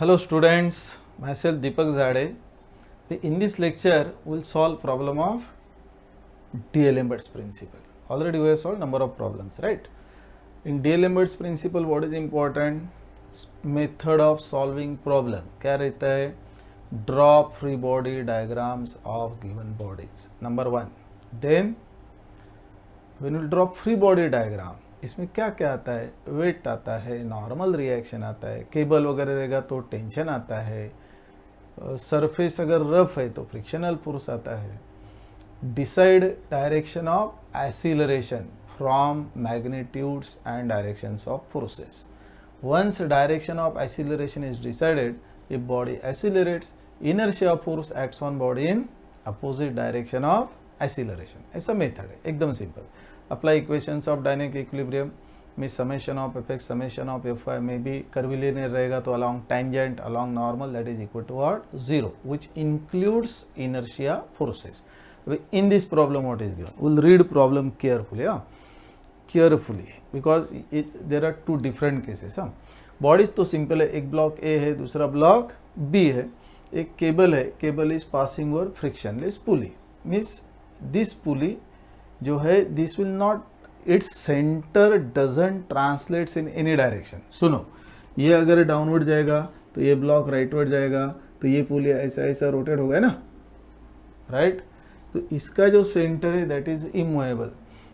Hello students, myself Deepak Zade. In this lecture, we will solve problem of D'Alembert's principle. Already we have solved number of problems, right? In D'Alembert's principle, what is important? Method of solving problem. क्या रहता है? Draw free body diagrams of given bodies. Number one. Then, when you draw free body diagram, इसमें क्या क्या आता है? Wait आता है, नॉर्मल रिएक्शन आता है, केबल वगैरह रहेगा तो टेंशन आता है, सरफेस अगर रफ है तो फ्रिक्शनल फोर्स आता है, decide direction of acceleration from magnitudes and directions of forces. Once direction of acceleration is decided, if body accelerates, inertia force acts on body in opposite direction of acceleration. ऐसा method है, एकदम simple. Apply equations of dynamic equilibrium में summation of fx summation of fy में भी curvilinear रहेगा तो along tangent along normal that is equal to what? 0, which includes inertia forces. In this problem what is given? We'll read problem carefully, carefully, because there are two different cases. Bodies तो simple है, एक block A है, दूसरा block B है, एक cable है, cable is passing over frictionless pulley. Means this pulley जो है this will not, its centre doesn't translates in any direction. सुनो, ये अगर डाउनवर्ड जाएगा तो ये ब्लॉक राइटवर्ड जाएगा तो ये पुली ऐसा ऐसा रोटेट होगा ना, राइट? तो इसका जो सेंटर है दैट इज इमूवेबल.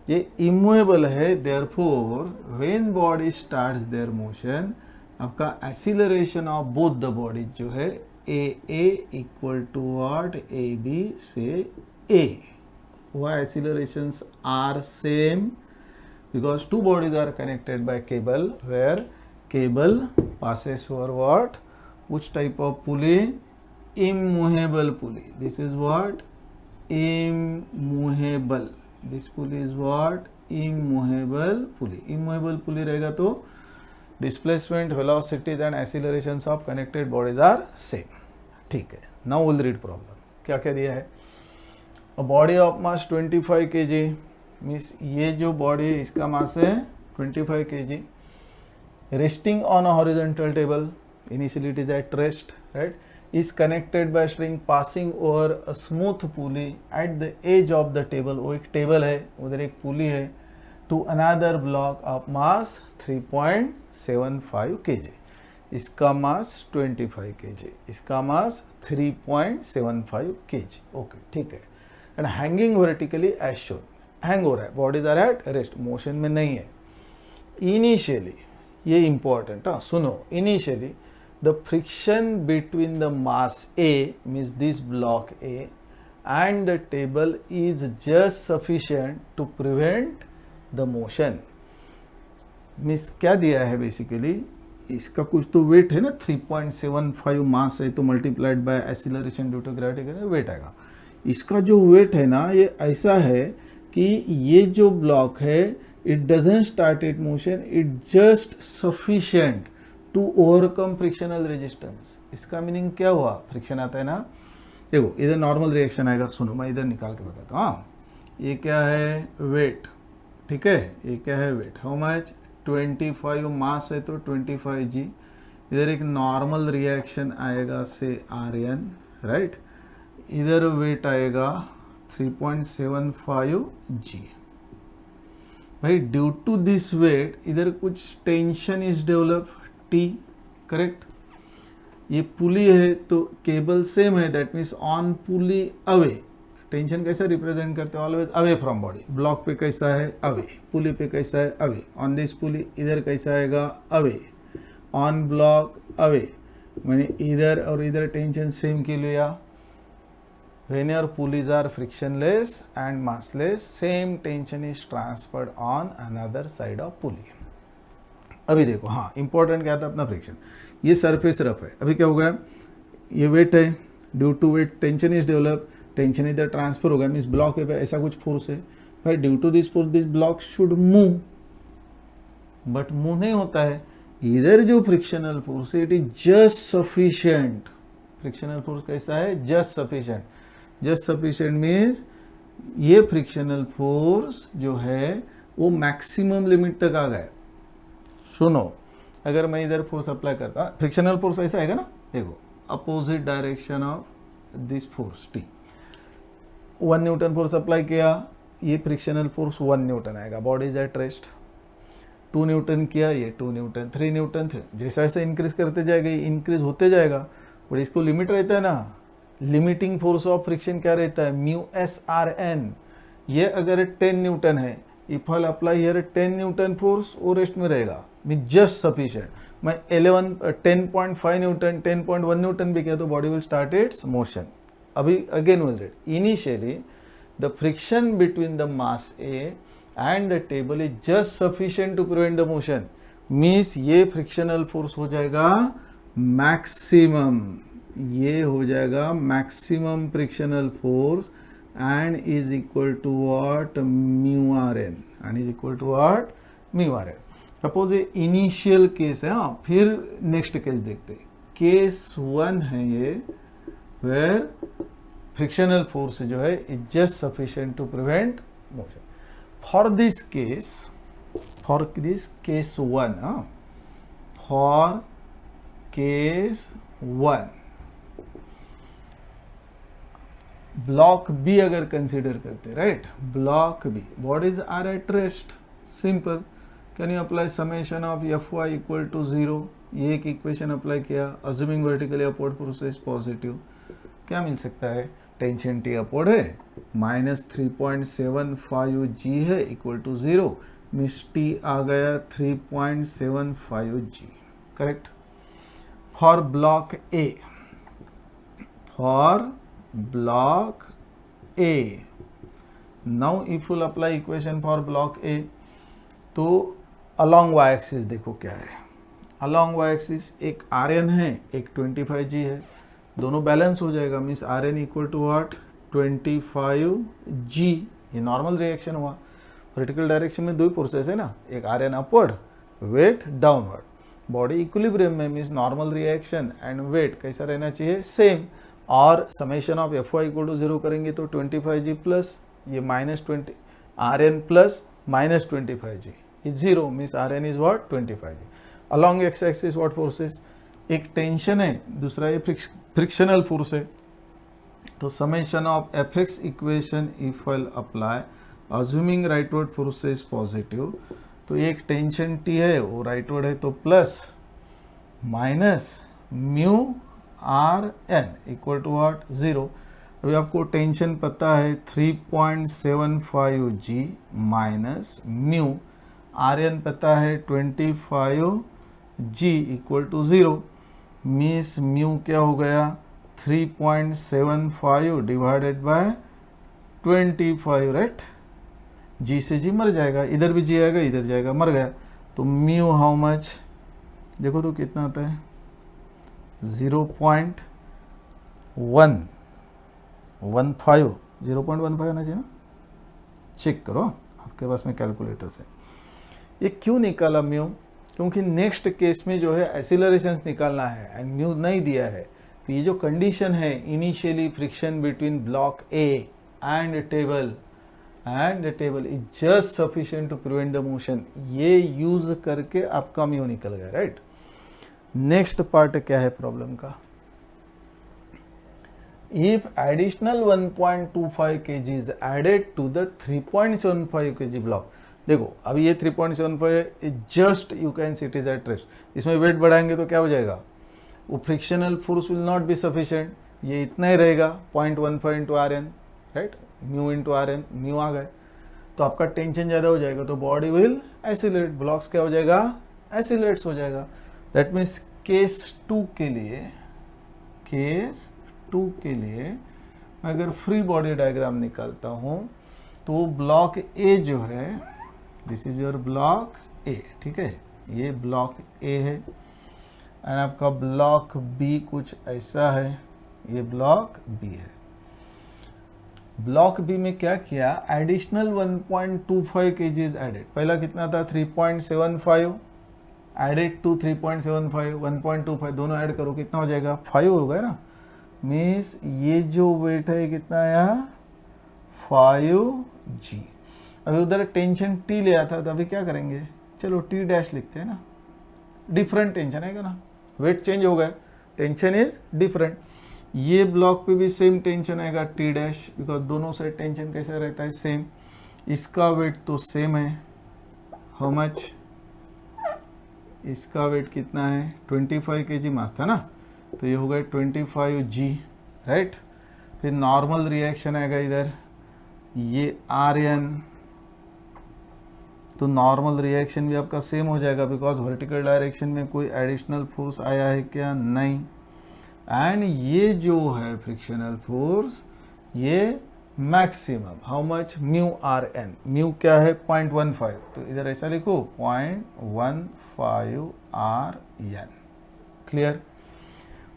ये इमूवेबल है, therefore when body starts their motion, आपका acceleration of both the bodies जो है A equal to what? A B से A. Why accelerations are same? Because two bodies are connected by cable, where cable passes over what? Which type of pulley? Immovable pulley. This is what? Immovable. This pulley is what? Immovable pulley. Immovable pulley रहेगा तो displacement, velocities and accelerations of connected bodies are same. ठीक है. Now we'll read problem. क्या क्या दिया है? A body of mass 25 kg, means ये जो बॉडी है इसका मास है 25 kg, resting on a horizontal table, initially it is at rest, right, is connected by string passing over a smooth pulley at the edge of the table. वो एक table है, उधर एक पुली है, to another block of mass 3.75 kg. इसका मास 25 kg, इसका मास 3.75 kg. Okay, ठीक है. And hanging vertically as shown. Hang हो रहा है, bodies are at rest, motion में नहीं है. इनिशियली, ये इंपॉर्टेंट, हाँ सुनो, initially the friction between the mass A, means this block A, and the table is just sufficient to prevent the motion. Means क्या दिया है बेसिकली, इसका कुछ तो वेट है ना, 3.75 मास है तो multiplied by acceleration due to gravity weight आएगा. इसका जो वेट है ना, ये ऐसा है कि ये जो ब्लॉक है it doesn't start it motion, it just sufficient to overcome frictional resistance. इसका मीनिंग क्या हुआ? फ्रिक्शन आता है ना, देखो इधर नॉर्मल रिएक्शन आएगा. सुनो, मैं इधर निकाल के बताता हूँ. हाँ, ये क्या है? वेट. ठीक है, ये क्या है? वेट. How much? 25 मास है तो 25 g. इधर एक नॉर्मल रिएक्शन आएगा से Rn, राइट. इधर वेट आएगा 3.75 g. भाई ड्यू टू दिस वेट इधर कुछ tension is develop, T, correct. ये पुली है तो केबल सेम है, that means on pulley away. Tension कैसा रिप्रेजेंट करते हैं? Always away from body. Block पे कैसा है? अवे. पुली पे कैसा है? अवे. ऑन दिस पुली इधर कैसा आएगा? अवे. On block away. मैंने इधर और इधर टेंशन सेम के लिया. When your pulleys are frictionless and massless, same tension is transferred on another side of pulley. अभी देखो, हाँ इंपॉर्टेंट क्या था अपना? फ्रिक्शन. ये सरफेस रफ है, अभी क्या हो गया? ये वेट है, due to weight tension is develop, tension इधर ट्रांसफर हो गया, मीन्स ब्लॉक पे ऐसा कुछ फोर्स है. भाई due to this force this block should move, but move नहीं होता है. इधर जो फ्रिक्शनल फोर्स है it is just sufficient. Frictional force कैसा है? Just sufficient. Just sufficient means ये फ्रिक्शनल फोर्स जो है वो मैक्सिमम लिमिट तक आ गया. सुनो, अगर मैं इधर फोर्स अप्लाई करता, फ्रिक्शनल फोर्स ऐसा आएगा ना, देखो opposite direction of this force T, 1 Newton force apply किया, ये फ्रिक्शनल फोर्स 1 न्यूटन आएगा, body is at rest. 2 Newton किया, ये 2 न्यूटन, 3 न्यूटन, 3, जैसा जैसे इंक्रीज करते जाएगा ये इंक्रीज होते जाएगा, बट इसको लिमिट रहता है ना, लिमिटिंग फोर्स ऑफ फ्रिक्शन क्या रहता है, म्यू एस आर एन। ये अगर 10 न्यूटन है, if I apply here 10 Newton force, वो रेस्ट में रहेगा, मीन जस्ट सफिशिएंट। मैं 10.5 न्यूटन, 10.1 न्यूटन भी किया तो body will start its motion. अभी again will read, initially the friction between the mass A and the table is just sufficient to prevent the motion, means ये frictional force हो जाएगा maximum, ये हो जाएगा maximum frictional force and is equal to what, mu R N, and is equal to what, mu R N. Suppose ये initial case है, हाँ, फिर नेक्स्ट केस देखते हैं। केस 1 है ये, वेयर फ्रिक्शनल फोर्स जो है is just sufficient to prevent motion. For this case 1, हाँ, फॉर केस 1 ब्लॉक बी अगर कंसिडर करते, right, block B, bodies are at rest, simple, can you apply summation of F Y equal to 0, ये एक equation apply किया, assuming vertically upward force is positive, क्या मिल सकता है, टेंशन टी अपवर्ड है, -3.75 जी है इक्वल टू 0, मिस टी आ गया 3.75 g, correct. For block A, for block A, now if you'll apply equation for block A, तो along y axis देखो क्या है, along y axis एक Rn है, एक 25G है, दोनों बैलेंस हो जाएगा, means Rn equal to what, 25G, ये नॉर्मल रिएक्शन हुआ। वर्टिकल डायरेक्शन में दो ही फोर्सेस है ना, एक Rn upward, weight downward, body equilibrium में, means normal reaction and weight कैसा रहना चाहिए, सेम, और summation of F Y equal to 0 करेंगे तो 25G प्लस ये -20 Rn plus -25G is 0, means Rn is what, 25G। Along X axis what forces, एक tension है, दूसरा ये फ्रिक्शनल फोर्स है, तो summation of F X equation if I apply, assuming rightward force is positive, तो एक tension T है वो राइटवर्ड है तो plus minus mu R N equal to what, 0। अभी आपको टेंशन पता है 3.75 g minus mu, R N पता है 25 g equal to 0, means mu क्या हो गया, 3.75 डिवाइडेड बाय 25, राइट, जी से जी मर जाएगा, इधर भी जी आएगा, इधर जाएगा, मर गया, तो म्यू हाउ मच, देखो तो कितना आता है, 0.115, 0.15 आना चाहिए ना, चेक करो आपके पास में कैलकुलेटर से। ये क्यों निकाला म्यू, क्योंकि नेक्स्ट केस में जो है एक्सीलरेशन निकालना है एंड म्यू नहीं दिया है, तो ये जो कंडीशन है initially friction between block A and table is just sufficient to prevent the motion, ये यूज करके आपका म्यू निकल गया, राइट। नेक्स्ट पार्ट क्या है प्रॉब्लम का, if additional 1.25 kg is added to the 3.75 kg block, देखो अभी ये 3.75 है, just you can see it is at rest, इसमें वेट बढ़ाएंगे तो क्या हो जाएगा, वो frictional force will not be sufficient, ये इतना ही रहेगा 0.15 into R N, right, mu into R N, mu आ गए, तो आपका टेंशन ज्यादा हो जाएगा, तो बॉडी विल एसिलेट, ब्लॉक्स क्या हो जाएगा, एसिलेट्स हो जाएगा। दैट मीन्स केस 2 के लिए मैं अगर फ्री बॉडी डायग्राम निकालता हूं तो ब्लॉक ए जो है, दिस इज योर ब्लॉक ए, ठीक है, ये ब्लॉक ए है, एंड आपका ब्लॉक बी कुछ ऐसा है, ये ब्लॉक बी है। ब्लॉक बी में क्या किया, एडिशनल 1.25 kg इज एडेड, पहला कितना था 3.75, एडेड टू 3.75, 1.25 दोनों ऐड करो कितना हो जाएगा, 5 हो गया ना, मीन्स ये जो वेट है कितना आया, 5G। अभी उधर टेंशन टी ले आता तो अभी क्या करेंगे, चलो टी डैश लिखते हैं ना, डिफरेंट टेंशन है ना, वेट चेंज हो गया, टेंशन इज डिफरेंट। ये ब्लॉक पे भी सेम टेंशन आएगा टी डैश, बिकॉज दोनों साइड टेंशन कैसा रहता है, सेम। इसका वेट तो सेम है, हाउ मच, इसका वेट कितना है 25 kg मास था ना, तो ये हो गया 25 g, राइट। फिर नॉर्मल रिएक्शन आएगा इधर, ये Rn, तो नॉर्मल रिएक्शन भी आपका सेम हो जाएगा, बिकॉज वर्टिकल डायरेक्शन में कोई एडिशनल फोर्स आया है क्या, नहीं। एंड ये जो है फ्रिक्शनल फोर्स, ये maximum, how much, mu R N, mu क्या है 0.15, तो इधर ऐसा लिखो 0.15 R N, clear.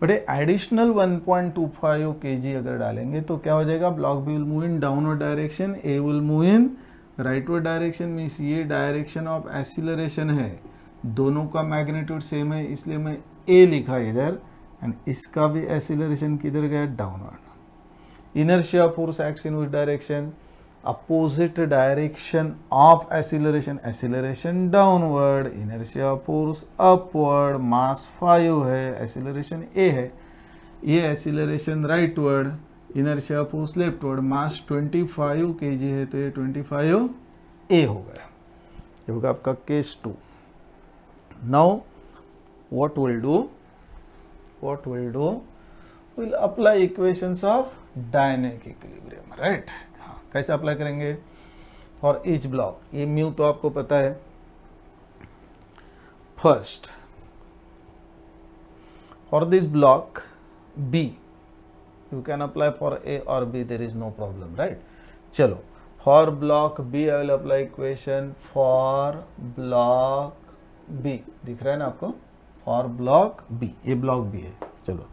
But additional 1.25 kg अगर डालेंगे तो क्या हो जाएगा, block B will move in downward direction, A will move in rightward direction, means ये डायरेक्शन ऑफ एक्सीलरेशन है, दोनों का मैग्नीट्यूड सेम है, इसलिए मैं ए लिखा इधर, एंड इसका भी एक्सीलरेशन किधर गया, downward. Inertia force acts in which direction, opposite direction of acceleration, acceleration downward, inertia force upward, mass 5 है, एक्सीलरेशन ए है, ये acceleration rightward, inertia force leftward, mass 25 kg है, तो ये 25 ए हो गया, ये होगा आपका case 2। Now what will do, we'll apply equations of dynamic equilibrium, right? हाँ, कैसे अप्लाई करेंगे, फॉर ईच ब्लॉक, ये म्यू तो आपको पता है। First for this block B, you can apply for A or B, there is no problem, right? चलो, for block B I will apply equation for block B, दिख रहा है ना आपको, for block B, ये block B है, चलो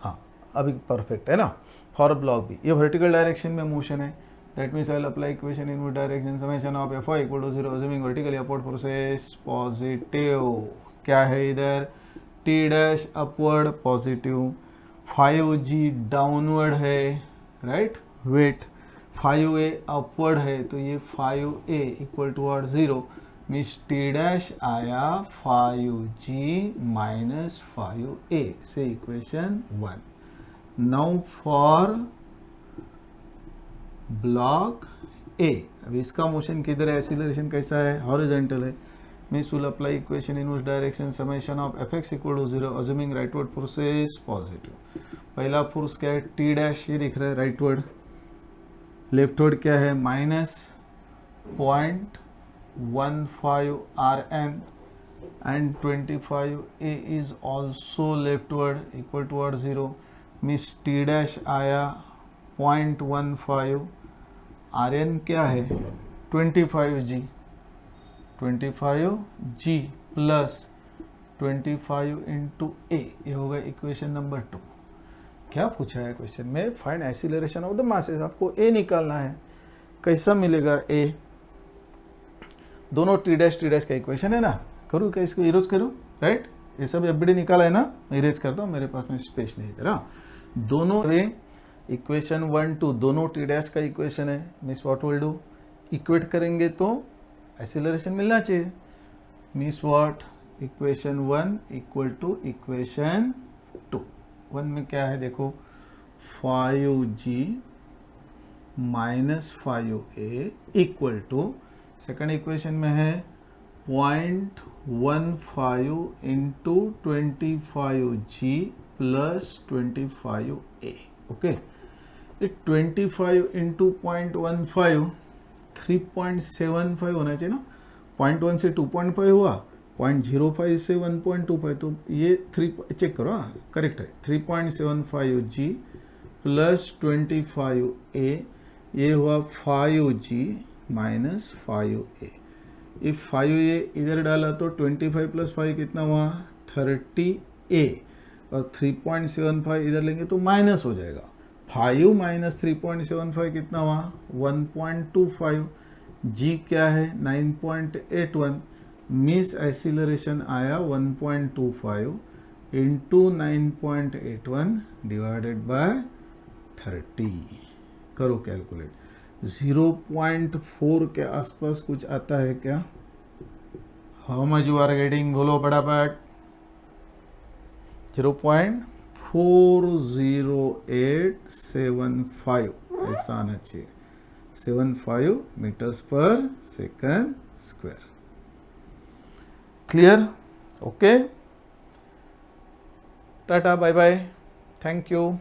हाँ अभी परफेक्ट है ना। for block B, ये vertical direction में मोशन है, that means I will apply equation in which direction, summation of Fy equal to 0, assuming vertically upward forces positive, क्या है इधर, T dash upward positive, 5g downward है, right, weight 5a upward है, तो ये 5a equal to 0, means T dash आया 5g minus 5a से equation 1। Now for block A, अभी इसका मोशन किधर है, एक्सीलरेशन कैसा है, हॉरिजॉन्टल है, means will apply equation in उस direction, summation of fx equal to 0, assuming rightward forces positive. पहला फोर्स क्या है, टी डैश, ये दिख रहा है राइटवर्ड, लेफ्टवर्ड क्या है, minus 0.15 Rn, and 25a is also leftward equal to 0, means T dash आया 0.15, Rn क्या है 25g, 25g प्लस 25 इंटू ए, ये होगा इक्वेशन नंबर 2। क्या पूछा है क्वेश्चन में, find acceleration of the masses, आपको ए निकालना है, कैसा मिलेगा ए, दोनों टी डैश का इक्वेशन है ना, करूँ क्या, इसको इरेज करूँ, राइट, ये सब एफबीडी निकाला है ना, इरेज करता हूँ, मेरे पास में स्पेस नहीं दे, दोनों इक्वेशन 1 2 दोनों टी डैश का इक्वेशन है, means what will do, equate करेंगे तो एक्सीलरेशन मिलना चाहिए, means what, equation 1 equal to equation 2। 1 में क्या है देखो, 5g minus 5a equal to, second equation में है 0.15 into 25g plus 25a, okay. 25 into 0.15 3.75 होना चाहिए ना, 0.1 से 2.5 हुआ, 0.05 से 1.25, तो ये 3 चेक करो, हाँ करेक्ट है, 3.75g प्लस 25a, ये हुआ 5g माइनस 5a, ये 5a इधर डाला तो 25 प्लस 5 कितना हुआ 30a, और 3.75 इधर लेंगे तो माइनस हो जाएगा, 5 माइनस 3.75 कितना हुआ 1.25, g क्या है 9.81, मिस एक्सीलरेशन आया 1.25 इंटू 9.81 डिवाइडेड बाय 30, करो कैलकुलेट, 0.4 के आसपास कुछ आता है क्या, how much you are getting, बोलो फटाफट, 0.40875 ऐसा आना चाहिए, 75 मीटर्स पर second square. Clear? Okay, tata, bye bye, thank you.